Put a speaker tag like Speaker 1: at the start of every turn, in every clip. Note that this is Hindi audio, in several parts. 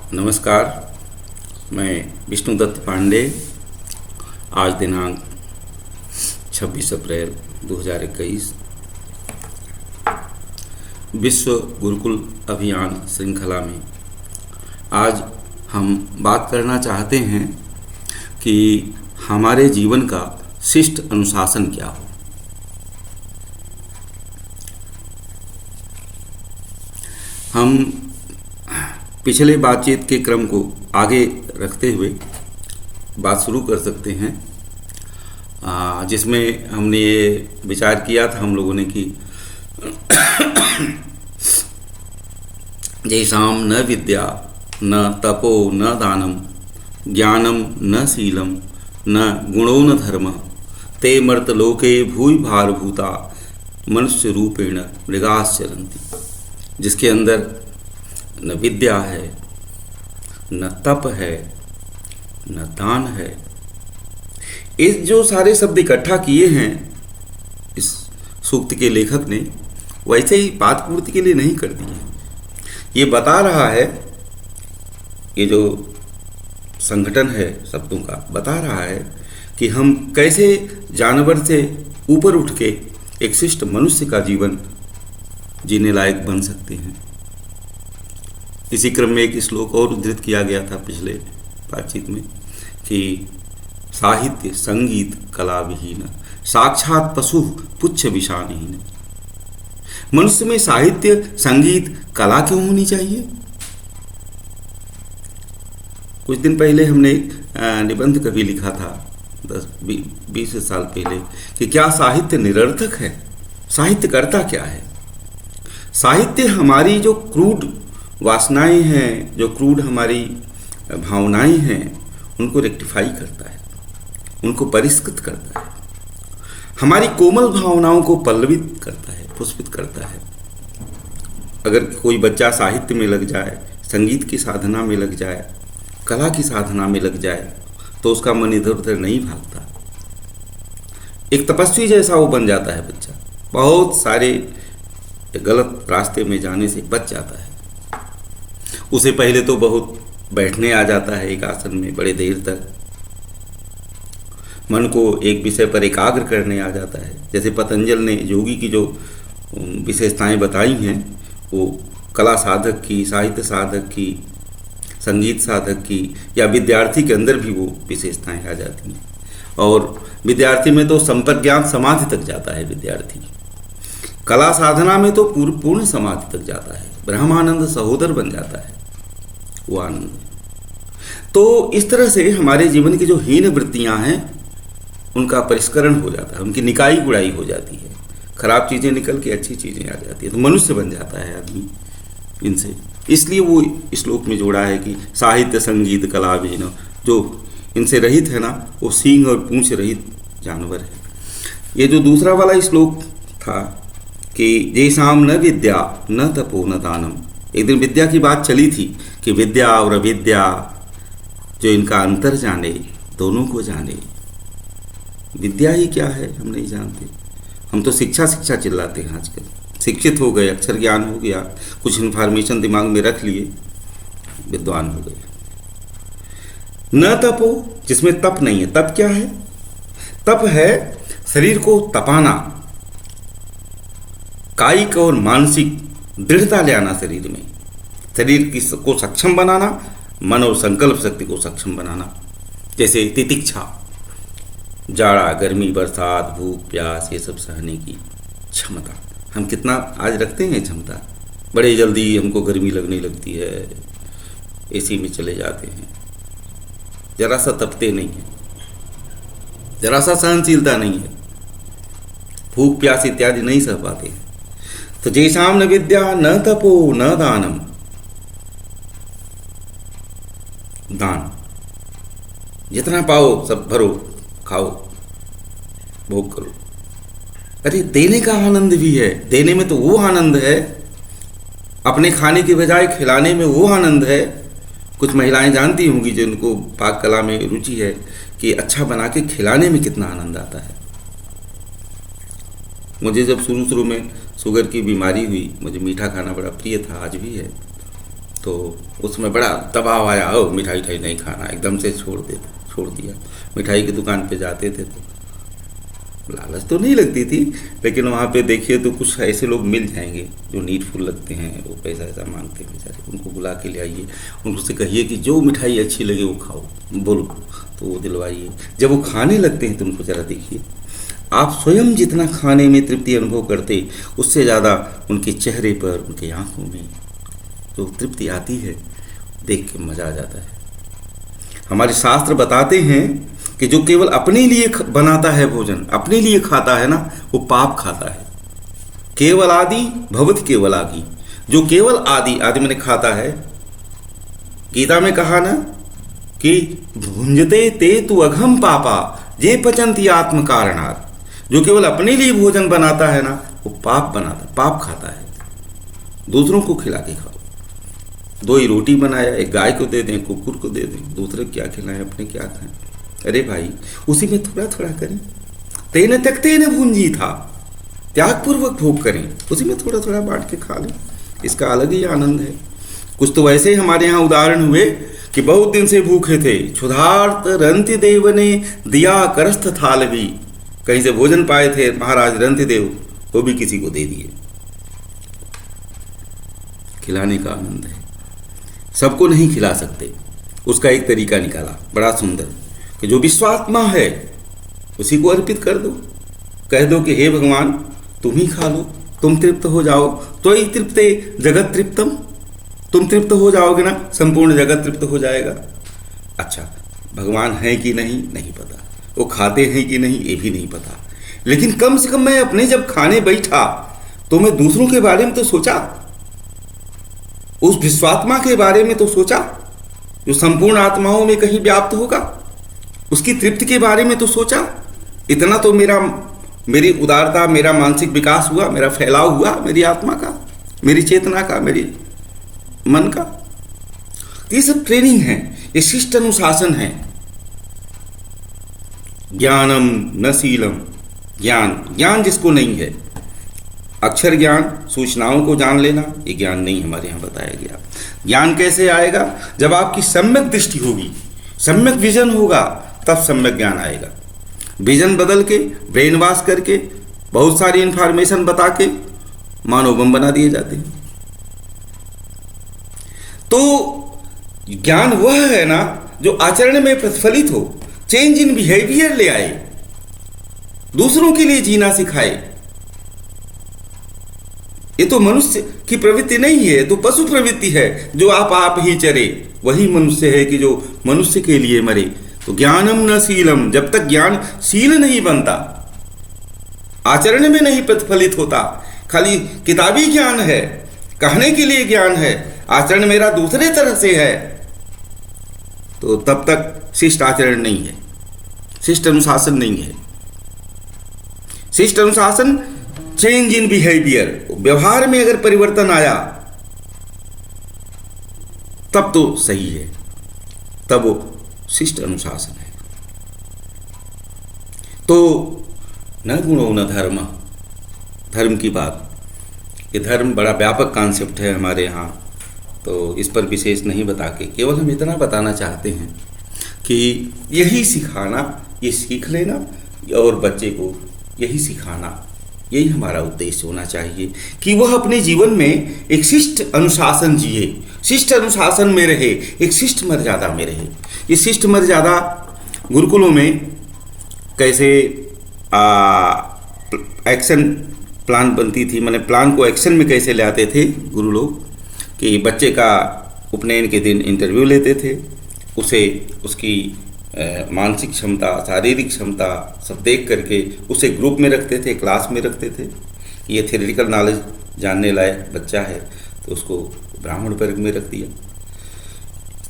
Speaker 1: नमस्कार। मैं विष्णुदत्त पांडे। आज दिनांक 26 अप्रैल 2021 विश्व गुरुकुल अभियान श्रृंखला में आज हम बात करना चाहते हैं कि हमारे जीवन का शिष्ट अनुशासन क्या हो। हम पिछले बातचीत के क्रम को आगे रखते हुए बात शुरू कर सकते हैं, जिसमें हमने ये विचार किया था हम लोगों ने कि जैसाम न विद्या न तपो न दानम ज्ञानम न शीलम न गुणो न धर्म ते मर्तलोके भूय भारभूता मनुष्य रूपेण मृगाश्चरन्ति। जिसके अंदर न विद्या है, न तप है, न दान है। इस जो सारे शब्द इकट्ठा किए हैं इस सूक्त के लेखक ने, वैसे ही बात पूर्ति के लिए नहीं कर दिए। ये बता रहा है, ये जो संगठन है शब्दों का बता रहा है कि हम कैसे जानवर से ऊपर उठ के एक शिष्ट मनुष्य का जीवन जीने लायक बन सकते हैं। इसी क्रम में एक श्लोक और उद्धृत किया गया था पिछले बातचीत में कि साहित्य संगीत कला विहीन साक्षात पशु पुच्छ विषानहीन। मनुष्य में साहित्य संगीत कला क्यों होनी चाहिए? कुछ दिन पहले हमने निबंध कभी लिखा था 10-20 साल पहले कि क्या साहित्य निरर्थक है? साहित्य करता क्या है? साहित्य हमारी जो क्रूड वासनाएं हैं, जो क्रूड हमारी भावनाएं हैं, उनको रेक्टिफाई करता है, उनको परिष्कृत करता है, हमारी कोमल भावनाओं को पल्लवित करता है, पुष्पित करता है। अगर कोई बच्चा साहित्य में लग जाए, संगीत की साधना में लग जाए, कला की साधना में लग जाए, तो उसका मन इधर उधर नहीं भागता। एक तपस्वी जैसा वो बन जाता है बच्चा, बहुत सारे गलत रास्ते में जाने से बच जाता है। उसे पहले तो बहुत बैठने आ जाता है एक आसन में बड़े देर तक, मन को एक विषय पर एकाग्र करने आ जाता है। जैसे पतंजल ने योगी की जो विशेषताएं बताई हैं, वो कला साधक की, साहित्य साधक की, संगीत साधक की या विद्यार्थी के अंदर भी वो विशेषताएं आ जाती हैं। और विद्यार्थी में तो संप्रज्ञात समाधि तक जाता है विद्यार्थी, कला साधना में तो पूर्ण समाधि तक जाता है, ब्रह्मानंद सहोदर बन जाता है वो आनंद। तो इस तरह से हमारे जीवन की जो हीन वृत्तियां हैं उनका परिष्करण हो जाता है, उनकी निकाई गुड़ाई हो जाती है, खराब चीज़ें निकल के अच्छी चीज़ें आ जाती है, तो मनुष्य बन जाता है आदमी इनसे। इसलिए वो श्लोक में जोड़ा है कि साहित्य संगीत कला विहीन, जो इनसे रहित है ना, वो सींग और पूंछ रहित जानवर है। ये जो दूसरा वाला श्लोक था कि जैसाम न विद्या न तपो न दानम, एक दिन विद्या की बात चली थी कि विद्या और अविद्या जो इनका अंतर जाने, दोनों को जाने। विद्या ही क्या है हम नहीं जानते, हम तो शिक्षा शिक्षा चिल्लाते हैं आजकल। शिक्षित हो गए, अक्षर ज्ञान हो गया, कुछ इन्फॉर्मेशन दिमाग में रख लिए, विद्वान हो गए। न तपो, जिसमें तप नहीं है। तप क्या है? तप है शरीर को तपाना, कायिक और मानसिक दृढ़ता ले आना शरीर में, शरीर को सक्षम बनाना, मन और संकल्प शक्ति को सक्षम बनाना। जैसे तितिक्षा, जाड़ा गर्मी बरसात भूख प्यास, ये सब सहने की क्षमता हम कितना आज रखते हैं क्षमता। बड़े जल्दी हमको गर्मी लगने लगती है, एसी में चले जाते हैं, जरा सा तपते नहीं है, जरा सा सहनशीलता नहीं है, भूख प्यास इत्यादि नहीं सह पाते हैं। तो जैसाम न विद्या न तपो न दानम, दान जितना पाओ सब भरो, खाओ, भोग करो। अरे देने का आनंद भी है, देने में तो वो आनंद है, अपने खाने के बजाय खिलाने में वो आनंद है। कुछ महिलाएं जानती होंगी जिनको पाक कला में रुचि है कि अच्छा बना के खिलाने में कितना आनंद आता है। मुझे जब शुरू शुरू में शुगर की बीमारी हुई, मुझे मीठा खाना बड़ा प्रिय था, आज भी है। तो उसमें बड़ा दबाव आया, ओ मिठाई ठाई नहीं खाना, एकदम से छोड़ दिया। मिठाई की दुकान पे जाते थे तो लालच तो नहीं लगती थी, लेकिन वहाँ पे देखिए तो कुछ ऐसे लोग मिल जाएंगे जो नीडफुल लगते हैं, वो पैसा ऐसा मांगते हैं बेचारे, उनको बुला के ले आइए, उनसे कहिए कि जो मिठाई अच्छी लगे वो खाओ, बोलो तो वो दिलवाइए। जब वो खाने लगते हैं तो उनको ज़रा देखिए, आप स्वयं जितना खाने में तृप्ति अनुभव करते, उससे ज़्यादा उनके चेहरे पर, उनके आँखों में जो तृप्ति आती है, देख के मज़ा आ जाता है। हमारे शास्त्र बताते हैं कि जो केवल अपने लिए बनाता है भोजन, अपने लिए खाता है ना, वो पाप खाता है। केवल आदि भवति केवल आदि, जो केवल आदि मैंने खाता है, गीता में कहा ना कि भुंजते ते तु अघम पापा जे पचंती आत्म कारणात्, जो केवल अपने लिए भोजन बनाता है ना, वो पाप खाता है। दूसरों को खिला के खाओ, 2 ही रोटी बनाया, एक गाय को दे दें, कुकुर को दे दें, दूसरे क्या खिलाएं, अपने क्या खाएं। अरे भाई, उसी में थोड़ा थोड़ा करें, तेने तकते न भूंजी था, त्यागपूर्वक भोग करें, उसी में थोड़ा थोड़ा बांट के खा लें, इसका अलग ही आनंद है। कुछ तो वैसे हमारे यहाँ उदाहरण हुए कि बहुत दिन से भूखे थे, क्षुधार्त रंति देव ने दिया करस्थ थाल भी, कहीं से भोजन पाए थे महाराज रंति देव, वो भी किसी को दे दिए। खिलाने का आनंद है, सबको नहीं खिला सकते, उसका एक तरीका निकाला बड़ा सुंदर कि जो विश्वात्मा है उसी को अर्पित कर दो, कह दो कि हे भगवान तुम ही खा लो, तुम तृप्त हो जाओ, तो ही तृप्ते जगत तृप्तम, तुम तृप्त हो जाओगे ना, संपूर्ण जगत तृप्त हो जाएगा। अच्छा, भगवान है कि नहीं पता, वो खाते हैं कि नहीं ये भी नहीं पता, लेकिन कम से कम मैं अपने जब खाने बैठा तो मैं दूसरों के बारे में तो सोचा, उस विश्वात्मा के बारे में तो सोचा जो संपूर्ण आत्माओं में कहीं व्याप्त होगा, उसकी तृप्ति के बारे में तो सोचा। इतना तो मेरी उदारता, मेरा मानसिक विकास हुआ, मेरा फैलाव हुआ, मेरी आत्मा का, मेरी चेतना का, मेरी मन का। ये सब ट्रेनिंग है, ये शिष्ट अनुशासन है। ज्ञानम न शीलम, ज्ञान जिसको नहीं है, अक्षर ज्ञान, सूचनाओं को जान लेना, ये ज्ञान नहीं हमारे यहाँ बताया गया। ज्ञान कैसे आएगा? जब आपकी सम्यक दृष्टि होगी, सम्यक विजन होगा, तब सम्यक ज्ञान आएगा। विजन बदल के, ब्रेन वॉश करके, बहुत सारी इंफॉर्मेशन बता के मानव बम बना दिए जाते हैं। तो ज्ञान वह है ना जो आचरण में प्रतिफलित हो, चेंज इन बिहेवियर ले आए, दूसरों के लिए जीना सिखाए। ये तो मनुष्य की प्रवृत्ति नहीं है, तो पशु प्रवृत्ति है, जो आप ही चरे वही मनुष्य है कि जो मनुष्य के लिए मरे। तो ज्ञानम न शीलम, जब तक ज्ञान शील नहीं बनता, आचरण में नहीं प्रतिफलित होता, खाली किताबी ज्ञान है, कहने के लिए ज्ञान है, आचरण मेरा दूसरे तरह से है, तो तब तक शिष्ट आचरण नहीं है, शिष्ट अनुशासन नहीं है। शिष्ट अनुशासन चेंज इन बिहेवियर, व्यवहार में अगर परिवर्तन आया तब तो सही है, तब वो शिष्ट अनुशासन है। तो न गुणो न धर्म, धर्म की बात, ये धर्म बड़ा व्यापक कॉन्सेप्ट है हमारे यहाँ, तो इस पर विशेष नहीं बता के केवल हम इतना बताना चाहते हैं कि यही सिखाना, ये सीख लेना और बच्चे को यही सिखाना, यही हमारा उद्देश्य होना चाहिए कि वह अपने जीवन में एक शिष्ट अनुशासन जिए, शिष्ट अनुशासन में रहे, एक शिष्ट मर्यादा में रहे। ये शिष्ट मर्यादा गुरुकुलों में कैसे एक्शन प्लान बनती थी, मैंने प्लान को एक्शन में कैसे ले आते थे गुरु लोग, कि बच्चे का उपनयन के दिन इंटरव्यू लेते थे, उसे उसकी मानसिक क्षमता, शारीरिक क्षमता सब देख करके उसे ग्रुप में रखते थे, क्लास में रखते थे। ये थ्योरेटिकल नॉलेज जानने लायक बच्चा है तो उसको ब्राह्मण वर्ग में रख दिया।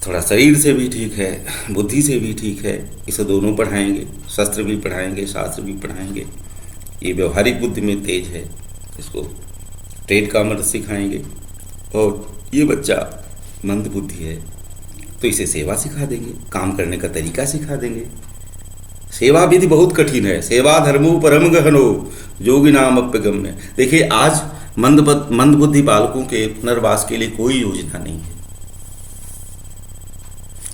Speaker 1: थोड़ा शरीर से भी ठीक है, बुद्धि से भी ठीक है, इसे दोनों पढ़ाएंगे, शस्त्र भी पढ़ाएंगे, शास्त्र भी पढ़ाएंगे। ये व्यवहारिक बुद्धि में तेज है, इसको ट्रेड कॉमर्स सिखाएंगे। और ये बच्चा मंद बुद्धि है तो इसे सेवा सिखा देंगे, काम करने का तरीका सिखा देंगे। सेवा विधि बहुत कठिन है, सेवा धर्मो परम गहनो योगी नाम अप्यगम्य। देखिए आज मंद बुद्धि बालकों के पुनर्वास के लिए कोई योजना नहीं है,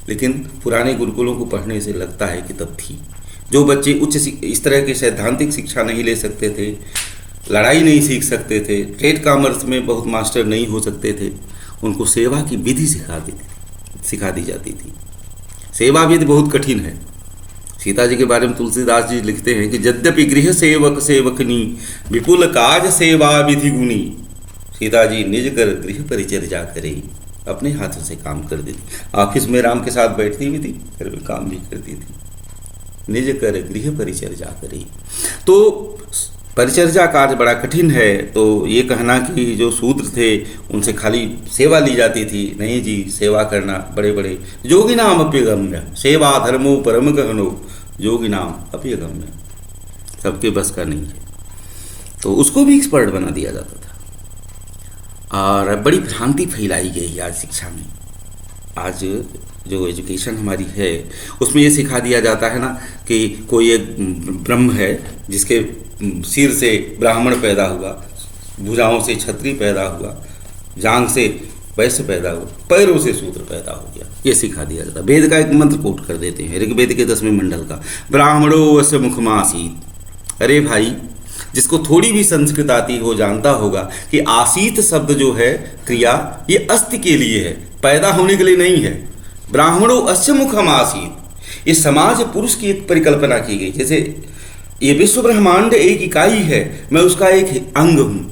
Speaker 1: लेकिन पुराने गुरुकुलों को पढ़ने से लगता है कि तब थी। जो बच्चे इस तरह के सैद्धांतिक शिक्षा नहीं ले सकते थे, लड़ाई नहीं सीख सकते थे, ट्रेड कॉमर्स में बहुत मास्टर नहीं हो सकते थे, उनको सेवा की विधि सिखा दी जाती थी। सेवा विधि बहुत कठिन है। सीता जी के बारे में तुलसीदास जी लिखते हैं कि यद्यपि गृह सेवक सेवकनी विपुल काज सेवा विधि गुणी, सीता जी निज कर गृह परिचर्या करे, अपने हाथों से काम कर देती। ऑफिस में राम के साथ बैठती भी थी, घर में काम भी करती थी। निज कर गृह परिचर्या करे। तो परिचर्या कार्य बड़ा कठिन है। तो ये कहना कि जो शूद्र थे उनसे खाली सेवा ली जाती थी, नहीं जी, सेवा करना बड़े बड़े जोगी नाम अप्यगम्य, सेवा धर्मो परम गहनो, जोगी नाम अप्यगम्य, सबके बस का नहीं है। तो उसको भी एक्सपर्ट बना दिया जाता था और बड़ी भ्रांति फैलाई गई आज शिक्षा में। आज जो एजुकेशन हमारी है उसमें ये सिखा दिया जाता है ना कि कोई एक ब्रह्म है जिसके सिर से ब्राह्मण पैदा हुआ, भुजाओं से क्षत्रिय पैदा हुआ, जांघ से वैश्य पैदा हुआ, पैरों से शूद्र पैदा हो गया, ये सिखा दिया जाता है। वेद का एक मंत्र कोट कर देते हैं, ऋग्वेद के 10वें मंडल का, ब्राह्मणो अस्य मुखमासीत। अरे भाई, जिसको थोड़ी भी संस्कृत आती हो जानता होगा कि आसीत शब्द जो है क्रिया, ये अस्ति के लिए है, पैदा होने के लिए नहीं है। ब्राह्मणो अस्य मुखम आसीत, ये समाज पुरुष की एक परिकल्पना की गई। जैसे ये विश्व ब्रह्मांड एक इकाई है, मैं उसका एक अंग हूं,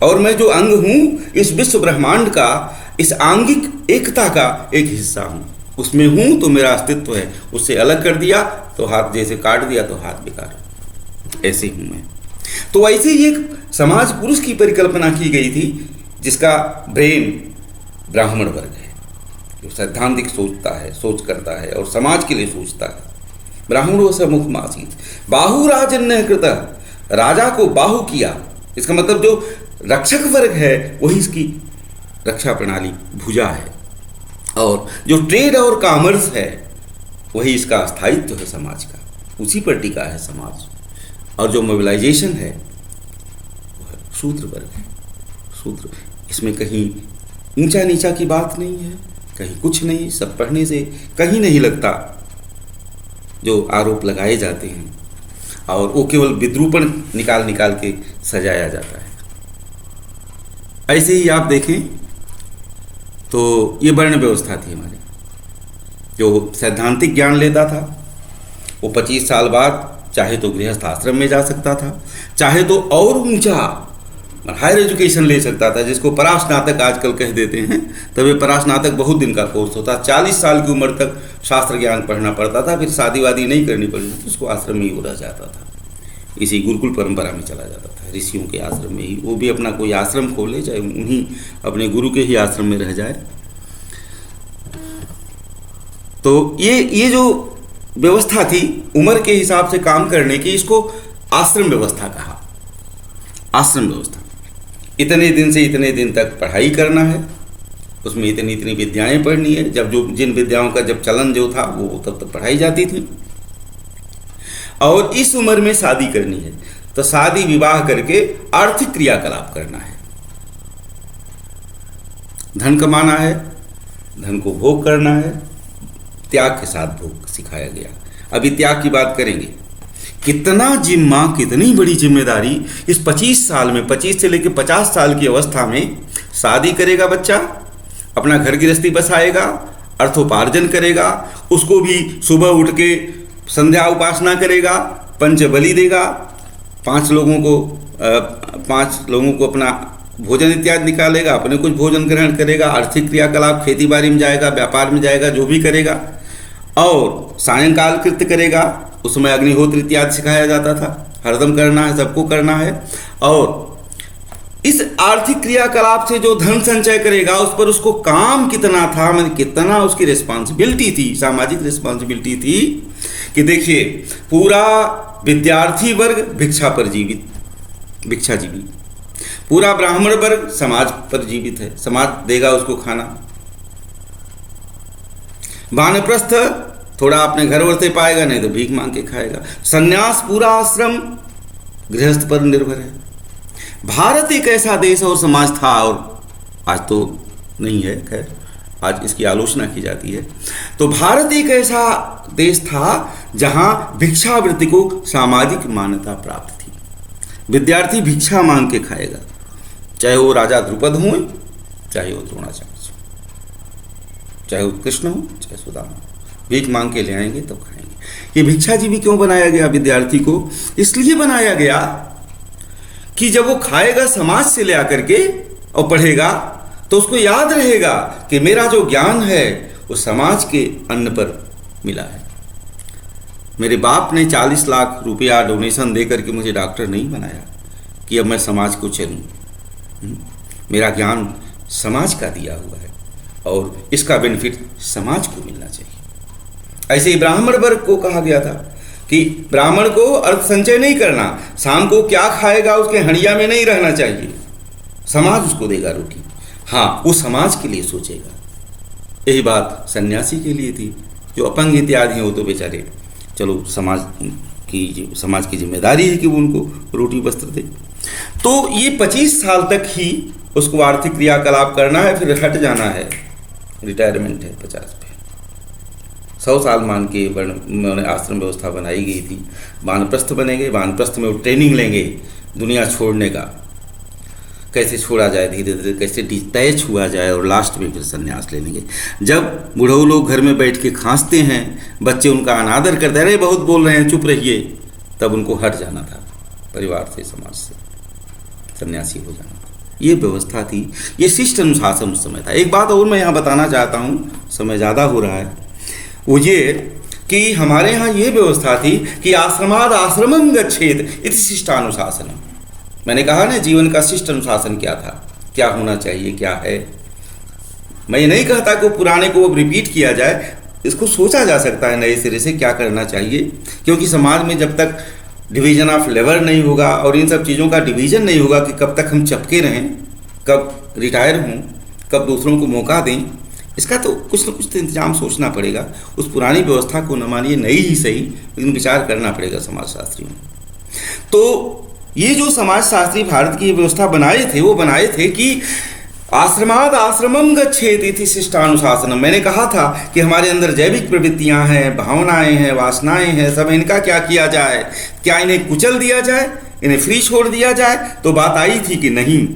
Speaker 1: और मैं जो अंग हूं इस विश्व ब्रह्मांड का, इस आंगिक एकता का एक हिस्सा हूं। उसमें हूं तो मेरा अस्तित्व है, उससे अलग कर दिया तो हाथ, जैसे काट दिया तो हाथ बेकार, ऐसे हूं मैं। तो ऐसे ही एक समाज पुरुष की परिकल्पना की गई थी जिसका ब्रेन ब्राह्मण वर्ग है, जो सैद्धांतिक सोचता है, सोच करता है और समाज के लिए सोचता है। ब्राह्मणों से मुख मासीत, बाहु राजन्य कृत, राजा को बाहु किया। इसका मतलब जो रक्षक वर्ग है वही इसकी रक्षा प्रणाली, भुजा है, और जो ट्रेड और कॉमर्स है वही इसका स्थायित्व है समाज का, उसी पर टिका है समाज। और जो मोबिलाइजेशन है वह शूद्र वर्ग है। शूद्र, इसमें कहीं ऊंचा नीचा की बात नहीं है, कहीं कुछ नहीं, सब पढ़ने से कहीं नहीं लगता जो आरोप लगाए जाते हैं, और वो केवल विद्रूपण निकाल निकाल के सजाया जाता है। ऐसे ही आप देखें तो ये वर्ण व्यवस्था थी हमारी। जो सैद्धांतिक ज्ञान लेता था वो 25 साल बाद चाहे तो गृहस्थ आश्रम में जा सकता था, चाहे तो और ऊंचा हायर एजुकेशन ले सकता था, जिसको परास्नातक आजकल कह देते हैं। तब ये परास्नातक बहुत दिन का कोर्स होता, 40 साल की उम्र तक शास्त्र ज्ञान पढ़ना पड़ता था, फिर शादी वादी नहीं करनी पड़ती थी, उसको आश्रम में ही रह जाता था, इसी गुरुकुल परंपरा में चला जाता था, ऋषियों के आश्रम में ही। वो भी अपना कोई आश्रम खोले, चाहे उन्हीं अपने गुरु के ही आश्रम में रह जाए। तो ये जो व्यवस्था थी उम्र के हिसाब से काम करने की, इसको आश्रम व्यवस्था कहा। आश्रम व्यवस्था, इतने दिन से इतने दिन तक पढ़ाई करना है, उसमें इतनी इतनी विद्याएं पढ़नी है। जब जो जिन विद्याओं का जब चलन जो था वो तब तक पढ़ाई जाती थी, और इस उम्र में शादी करनी है तो शादी विवाह करके आर्थिक क्रियाकलाप करना है, धन कमाना है, धन को भोग करना है, त्याग के साथ भोग सिखाया गया। अभी त्याग की बात करेंगे। कितना जिम्मा, कितनी बड़ी जिम्मेदारी इस 25 साल में, 25 से लेकर 50 साल की अवस्था में शादी करेगा बच्चा, अपना घर गृहस्थी बसाएगा, अर्थोपार्जन करेगा, उसको भी सुबह उठ के संध्या उपासना करेगा, पंच बलि देगा, 5 लोगों को अपना भोजन इत्यादि निकालेगा, अपने कुछ भोजन ग्रहण करेगा, आर्थिक क्रियाकलाप, खेती बाड़ी में जाएगा, व्यापार में जाएगा, जो भी करेगा, और सायंकाल कृत्य करेगा। उसमें अग्निहोत्र इत्यादि सिखाया जाता था, हरदम करना है, सबको करना है। और इस आर्थिक क्रियाकलाप से जो धन संचय करेगा उस पर उसको काम कितना था, मतलब कितना उसकी रिस्पॉन्सिबिलिटी थी, सामाजिक रिस्पॉन्सिबिलिटी थी कि देखिए पूरा विद्यार्थी वर्ग भिक्षा पर जीवित, भिक्षाजीवी, पूरा ब्राह्मण वर्ग समाज पर जीवित है, समाज देगा उसको खाना। वानप्रस्थ थोड़ा अपने घर वर से पाएगा, नहीं तो भीख मांग के खाएगा। सन्यास पूरा आश्रम गृहस्थ पर निर्भर है। भारत एक ऐसा देश और समाज था, और आज तो नहीं है खैर, आज इसकी आलोचना की जाती है। तो भारत एक ऐसा देश था जहां भिक्षावृत्ति को सामाजिक मान्यता प्राप्त थी। विद्यार्थी भिक्षा मांग के खाएगा, चाहे वो राजा द्रुपद हो, चाहे वो द्रोणाचार्य, चाहे वो कृष्ण हो, चाहे सुदामा, भीख मांग के ले आएंगे तो खाएंगे। ये भिक्षाजीवी क्यों बनाया गया विद्यार्थी को? इसलिए बनाया गया कि जब वो खाएगा समाज से ले आकर के और पढ़ेगा तो उसको याद रहेगा कि मेरा जो ज्ञान है वो समाज के अन्न पर मिला है। मेरे बाप ने 40 लाख रुपया डोनेशन दे करके मुझे डॉक्टर नहीं बनाया कि अब मैं समाज को चलूं। मेरा ज्ञान समाज का दिया हुआ है और इसका बेनिफिट समाज को मिलना चाहिए। ऐसे ही ब्राह्मण वर्ग को कहा गया था कि ब्राह्मण को अर्थ संचय नहीं करना, शाम को क्या खाएगा उसके हंडिया में नहीं रहना चाहिए, समाज उसको देगा रोटी। हाँ, वो समाज के लिए सोचेगा। यही बात सन्यासी के लिए थी। जो अपंग इत्यादि हैं वो तो बेचारे चलो समाज की जिम्मेदारी है कि वो उनको रोटी वस्त्र दे। तो ये 25 साल तक ही उसको आर्थिक क्रियाकलाप करना है, फिर हट जाना है, रिटायरमेंट है 50 पे। 100 साल मान के आश्रम व्यवस्था बनाई गई थी। वानप्रस्थ बनेंगे, वानप्रस्थ में वो ट्रेनिंग लेंगे दुनिया छोड़ने का, कैसे छोड़ा जाए धीरे धीरे, कैसे तय छुआ जाए, और लास्ट में फिर संन्यास ले लेंगे। जब बूढ़ों लोग घर में बैठ के खांसते हैं, बच्चे उनका अनादर करते हैं, अरे बहुत बोल रहे हैं चुप रहिए, तब उनको हट जाना था परिवार से, समाज से, सन्यासी हो जाना था। ये व्यवस्था थी, ये शिष्ट अनुशासन उस समय था। एक बात और मैं यहाँ बताना चाहता हूँ, समय ज़्यादा हो रहा है, वो ये कि हमारे यहाँ ये व्यवस्था थी कि आश्रमाद आश्रमं गच्छेत इति शिष्टानुशासनम। मैंने कहा ना जीवन का शिष्ट अनुशासन क्या था, क्या होना चाहिए, क्या है। मैं ये नहीं कहता कि पुराने को अब रिपीट किया जाए, इसको सोचा जा सकता है नए सिरे से क्या करना चाहिए, क्योंकि समाज में जब तक डिवीजन ऑफ लेबर नहीं होगा और इन सब चीज़ों का डिवीजन नहीं होगा कि कब तक हम चपके रहें, कब रिटायर हों, कब दूसरों को मौका दें, इसका तो कुछ न कुछ तो इंतजाम सोचना पड़ेगा। उस पुरानी व्यवस्था को न मानिए, नई ही सही, लेकिन विचार करना पड़ेगा समाजशास्त्रियों को। तो ये जो समाजशास्त्री भारत की व्यवस्था बनाए थे, वो बनाए थे कि आश्रमाद आश्रमं गच्छेत इति शिष्टानुशासनम। मैंने कहा था कि हमारे अंदर जैविक प्रवृत्तियां हैं, भावनाएं हैं, वासनाएं हैं, सब इनका क्या किया जाए, क्या इन्हें कुचल दिया जाए, इन्हें फ्री छोड़ दिया जाए? तो बात आई थी कि नहीं,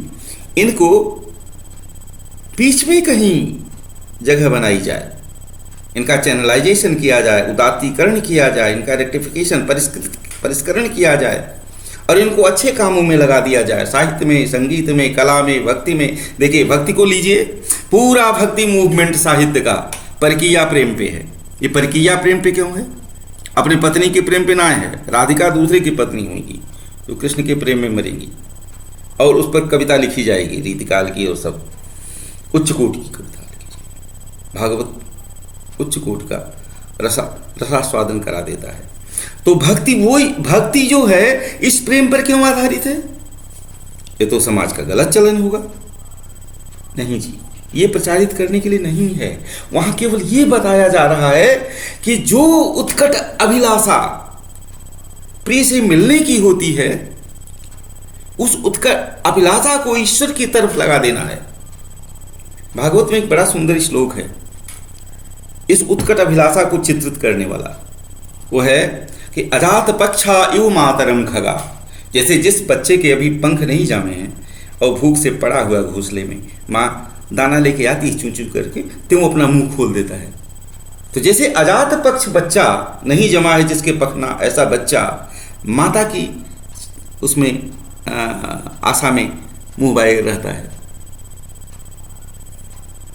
Speaker 1: इनको बीच में कहीं जगह बनाई जाए, इनका चैनलाइजेशन किया जाए, उदात्तीकरण किया जाए, इनका रेक्टिफिकेशन परिष्करण किया जाए और इनको अच्छे कामों में लगा दिया जाए, साहित्य में, संगीत में, कला में, भक्ति में। देखिए भक्ति को लीजिए, पूरा भक्ति मूवमेंट साहित्य का परकीया प्रेम पे है। ये परकीया प्रेम पे क्यों है? अपनी पत्नी के प्रेम पे ना है, राधिका दूसरे की पत्नी होगी तो कृष्ण के प्रेम में मरेंगी और उस पर कविता लिखी जाएगी रीतिकाल की, और सब उच्च कोट की कविता लिखी। भागवत उच्च कोट का रसास्वादन करा देता है। तो भक्ति जो है इस प्रेम पर क्यों आधारित है? ये तो समाज का गलत चलन होगा। नहीं जी, ये प्रचारित करने के लिए नहीं है। वहां केवल ये बताया जा रहा है कि जो उत्कट अभिलाषा प्रिय से मिलने की होती है, उस उत्कट अभिलाषा को ईश्वर की तरफ लगा देना है। भागवत में एक बड़ा सुंदर श्लोक है इस उत्कट अभिलाषा को चित्रित करने वाला। वो है कि अजात पक्षा इव मातरम खगा। जैसे जिस बच्चे के अभी पंख नहीं जामे हैं और भूख से पड़ा हुआ घोंसले में माँ दाना लेके आती है चूं चूं करके, तो वो अपना मुंह खोल देता है। तो जैसे अजात पक्ष बच्चा नहीं जमा है जिसके पखना, ऐसा बच्चा माता की उसमें आशा में मुंह बाए रहता है।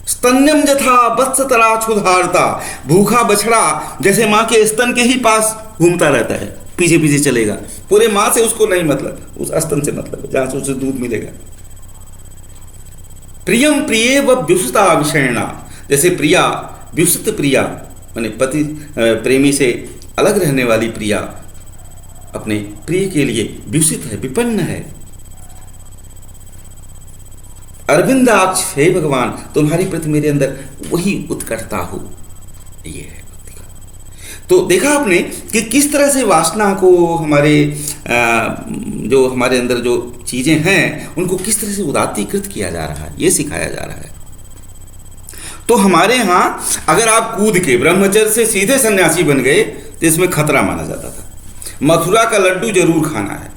Speaker 1: स्तन्यम जथा वत्सतरा क्षुधारता। भूखा बछड़ा जैसे माँ के स्तन के ही पास घूमता रहता है, पीछे पीछे चलेगा, पूरे माँ से उसको नहीं मतलब, उस स्तन से मतलब जहां से उसे दूध मिलेगा। प्रियम प्रिय व व्युषता विषयणा। जैसे प्रिया व्युषित प्रिया माने पति प्रेमी से अलग रहने वाली प्रिया अपने प्रिय के लिए व्युषित है, विपन्न है। अरविंदाक्ष, हे भगवान तुम्हारी प्रति मेरे अंदर वही उत्कटता हो, ये है भक्ति का। तो देखा आपने कि किस तरह से वासना को हमारे जो हमारे अंदर जो चीजें हैं उनको किस तरह से उदात्तीकृत किया जा रहा है, ये सिखाया जा रहा है। तो हमारे यहाँ अगर आप कूद के ब्रह्मचर्य से सीधे सन्यासी बन गए तो इसमें खतरा माना जाता था। मथुरा का लड्डू जरूर खाना है,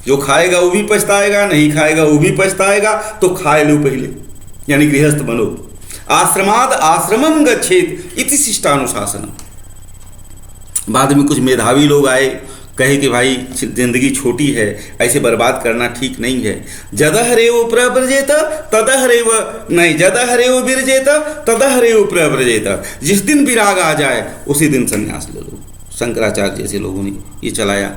Speaker 1: जो खाएगा वो भी पछताएगा, नहीं खाएगा वो भी पछताएगा, तो खाए लो पहले, यानी गृहस्थ बनो। आश्रमाद आश्रमम गच्छेत इति शिष्टानुशासनम। बाद में कुछ मेधावी लोग आए, कहे कि भाई जिंदगी छोटी है, ऐसे बर्बाद करना ठीक नहीं है। जदहरेव प्रव्रजेत तदहरेव नहीं, जदहरेव विरजेत तदहरेव प्रव्रजेत। जिस दिन विराग आ जाए उसी दिन संन्यास ले लो। शंकराचार्य जैसे लोगों ने ये चलाया।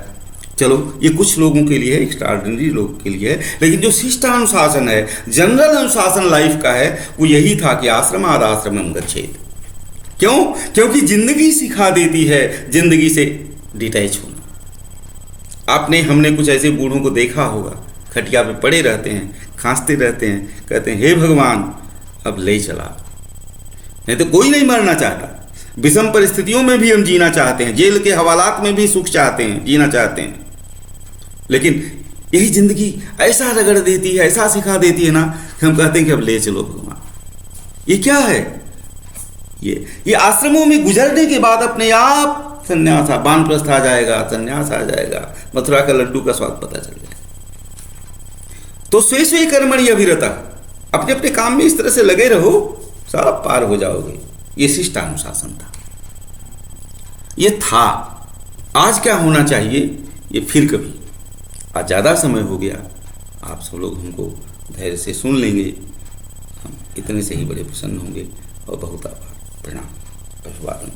Speaker 1: चलो, ये कुछ लोगों के लिए है, एक्स्ट्राऑर्डिनरी लोगों के लिए है, लेकिन जो शिष्टानुशासन है, जनरल अनुशासन लाइफ का है, वो यही था कि आश्रमाद आश्रमम गच्छेत। क्यों? क्योंकि जिंदगी सिखा देती है जिंदगी से डिटैच होना। हमने कुछ ऐसे बूढ़ों को देखा होगा, खटिया पे पड़े रहते हैं, खांसते रहते हैं, कहते हैं हे भगवान अब ले चला। नहीं तो कोई नहीं मरना चाहता। विषम परिस्थितियों में भी हम जीना चाहते हैं, जेल के हवालात में भी सुख चाहते हैं, जीना चाहते हैं, लेकिन यही जिंदगी ऐसा रगड़ देती है, ऐसा सिखा देती है ना, कि हम कहते हैं कि अब ले चलो भगवान। ये क्या है? ये आश्रमों में गुजरने के बाद अपने आप संन्यास, वानप्रस्थ आ जाएगा, संन्यास आ जाएगा, मथुरा का लड्डू का स्वाद पता चल जाएगा। तो स्वे स्वे कर्मणि अभिरता, अपने अपने काम में इस तरह से लगे रहो, सब पार हो जाओगे। ये शिष्टानुशासन था, ये था। आज क्या होना चाहिए ये फिर कभी। आज ज़्यादा समय हो गया, आप सब लोग हमको धैर्य से सुन लेंगे, हम इतने से ही बड़े प्रसन्न होंगे। और बहुत आभार, प्रणाम, अभिवादन।